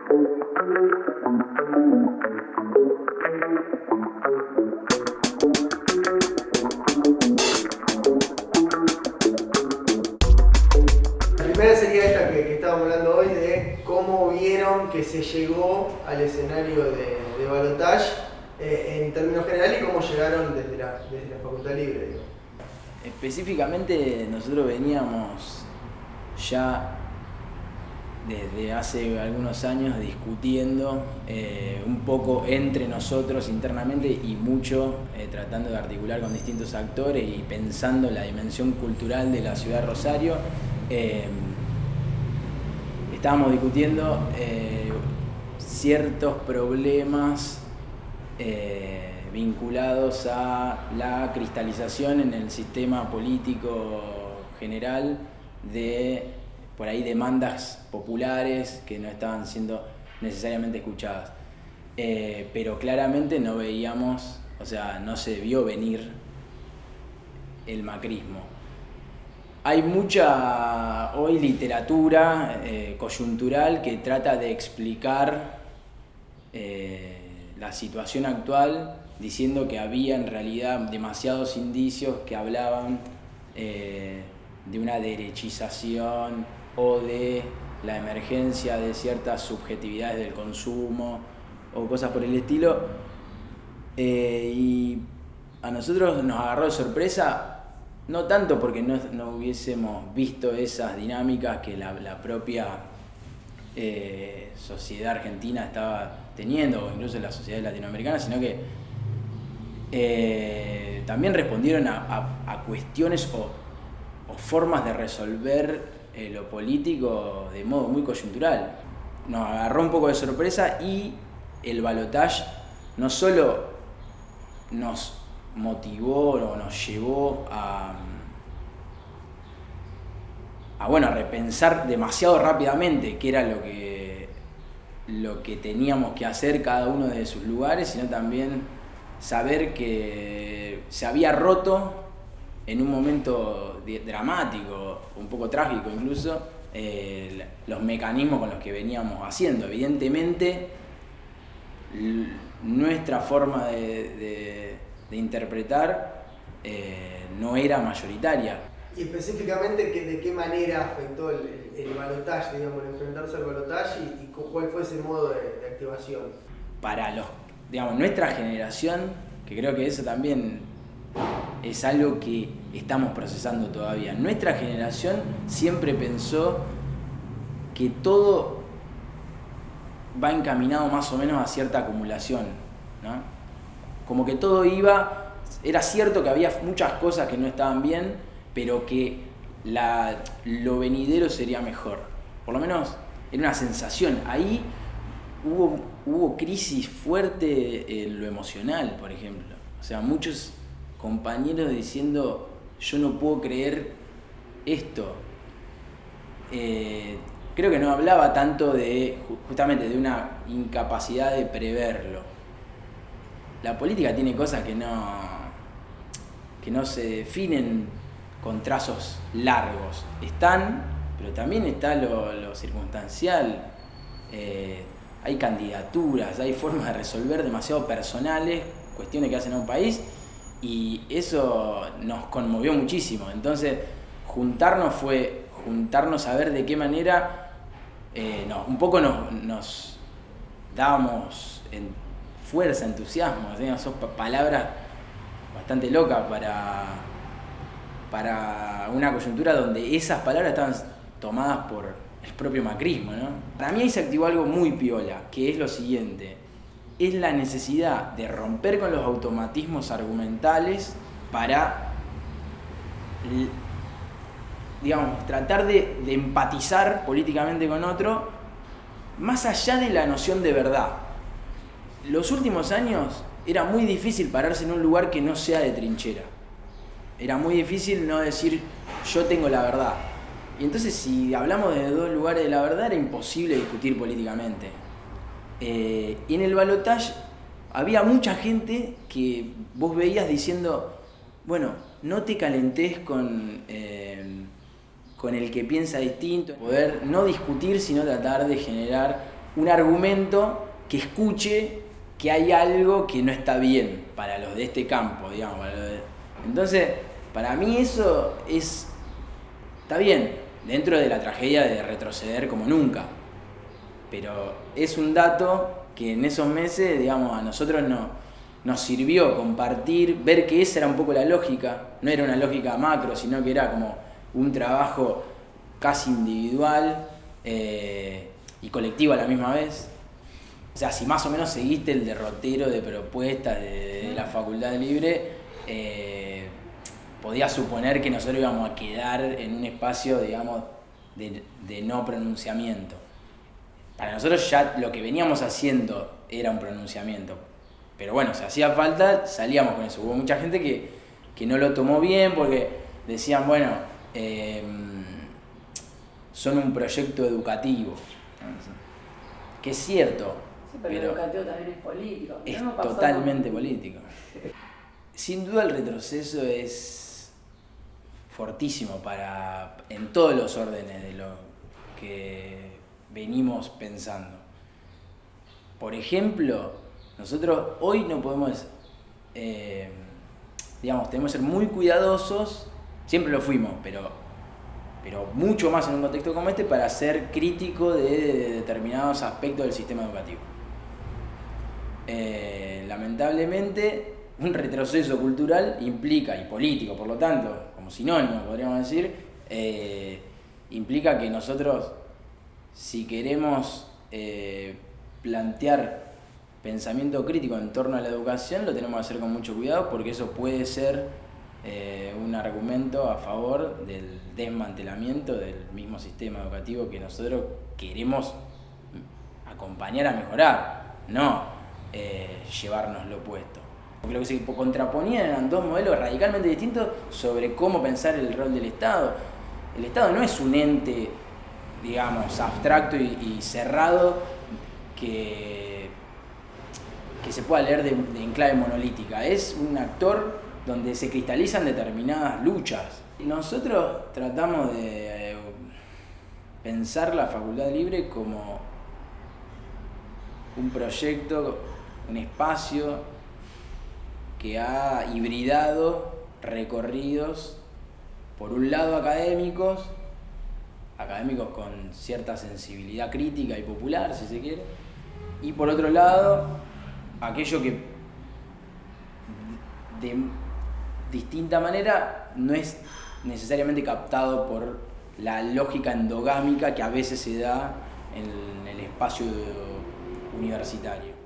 La primera sería esta que estábamos hablando hoy, de cómo vieron que se llegó al escenario de balotaje en términos generales y cómo llegaron desde la Facultad Libre. Digo. Específicamente nosotros veníamos ya desde hace algunos años discutiendo un poco entre nosotros internamente y mucho tratando de articular con distintos actores y pensando la dimensión cultural de la ciudad de Rosario. Estábamos discutiendo ciertos problemas vinculados a la cristalización en el sistema político general de, por ahí, demandas populares que no estaban siendo necesariamente escuchadas. Pero claramente no veíamos, o sea, no se vio venir el macrismo. Hay mucha hoy literatura coyuntural que trata de explicar la situación actual diciendo que había en realidad demasiados indicios que hablaban de una derechización o de la emergencia de ciertas subjetividades del consumo o cosas por el estilo. Y a nosotros nos agarró de sorpresa, no tanto porque no hubiésemos visto esas dinámicas que la propia sociedad argentina estaba teniendo, o incluso la sociedad latinoamericana, sino que también respondieron a cuestiones o formas de resolver lo político de modo muy coyuntural. Nos agarró un poco de sorpresa y el balotaje no solo nos motivó o nos llevó a repensar demasiado rápidamente qué era lo que teníamos que hacer cada uno de sus lugares, sino también saber que se había roto en un momento dramático, un poco trágico incluso, los mecanismos con los que veníamos haciendo. Evidentemente, nuestra forma de interpretar no era mayoritaria. Y específicamente, ¿de qué manera afectó el balotaje, digamos, el enfrentarse al balotaje y cuál fue ese modo de activación? Para nuestra generación, que creo que eso también es algo que estamos procesando todavía. Nuestra generación siempre pensó que todo va encaminado más o menos a cierta acumulación, ¿no? Como que todo era cierto que había muchas cosas que no estaban bien, pero que lo venidero sería mejor. Por lo menos era una sensación. Ahí hubo crisis fuerte en lo emocional, por ejemplo. O sea, muchos compañeros diciendo, yo no puedo creer esto. Creo que no hablaba tanto justamente de una incapacidad de preverlo. La política tiene cosas que no se definen con trazos largos. Están, pero también está lo circunstancial. Hay candidaturas, hay formas de resolver demasiado personales, cuestiones que hacen a un país, y eso nos conmovió muchísimo. Entonces, juntarnos a ver de qué manera un poco nos dábamos fuerza, entusiasmo. Son palabras bastante locas para una coyuntura donde esas palabras estaban tomadas por el propio macrismo, ¿no? Para mí ahí se activó algo muy piola, que es lo siguiente: es la necesidad de romper con los automatismos argumentales para, digamos, tratar de empatizar políticamente con otro, más allá de la noción de verdad. Los últimos años era muy difícil pararse en un lugar que no sea de trinchera. Era muy difícil no decir, yo tengo la verdad. Y entonces, si hablamos de dos lugares de la verdad, era imposible discutir políticamente. Y en el balotaje había mucha gente que vos veías diciendo, bueno, no te calentés con el que piensa distinto. Poder no discutir, sino tratar de generar un argumento que escuche que hay algo que no está bien para los de este campo, digamos. Entonces, para mí eso está bien, dentro de la tragedia de retroceder como nunca. Pero es un dato que en esos meses, digamos, a nosotros nos sirvió compartir, ver que esa era un poco la lógica. No era una lógica macro, sino que era como un trabajo casi individual y colectivo a la misma vez. O sea, si más o menos seguiste el derrotero de propuestas de la Facultad Libre, podías suponer que nosotros íbamos a quedar en un espacio, digamos, de no pronunciamiento. Para nosotros ya lo que veníamos haciendo era un pronunciamiento. Pero bueno, si hacía falta, salíamos con eso. Hubo mucha gente que no lo tomó bien porque decían, bueno, son un proyecto educativo. Que es cierto. Sí, pero el educativo también es político. Es totalmente político. Sin duda el retroceso es fortísimo en todos los órdenes de lo que venimos pensando. Por ejemplo, nosotros hoy no podemos, digamos, tenemos que ser muy cuidadosos, siempre lo fuimos, pero mucho más en un contexto como este para ser crítico de determinados aspectos del sistema educativo. Lamentablemente, un retroceso cultural implica, y político por lo tanto, como sinónimo podríamos decir, implica que nosotros, si queremos plantear pensamiento crítico en torno a la educación, lo tenemos que hacer con mucho cuidado porque eso puede ser un argumento a favor del desmantelamiento del mismo sistema educativo que nosotros queremos acompañar a mejorar, no llevarnos lo opuesto. Porque lo que se contraponían eran dos modelos radicalmente distintos sobre cómo pensar el rol del Estado. El Estado no es un ente, digamos, abstracto y cerrado que se pueda leer en clave monolítica. Es un actor donde se cristalizan determinadas luchas. Nosotros tratamos de pensar la Facultad Libre como un proyecto, un espacio que ha hibridado recorridos, por un lado académicos con cierta sensibilidad crítica y popular, si se quiere, y por otro lado, aquello que de distinta manera no es necesariamente captado por la lógica endogámica que a veces se da en el espacio universitario.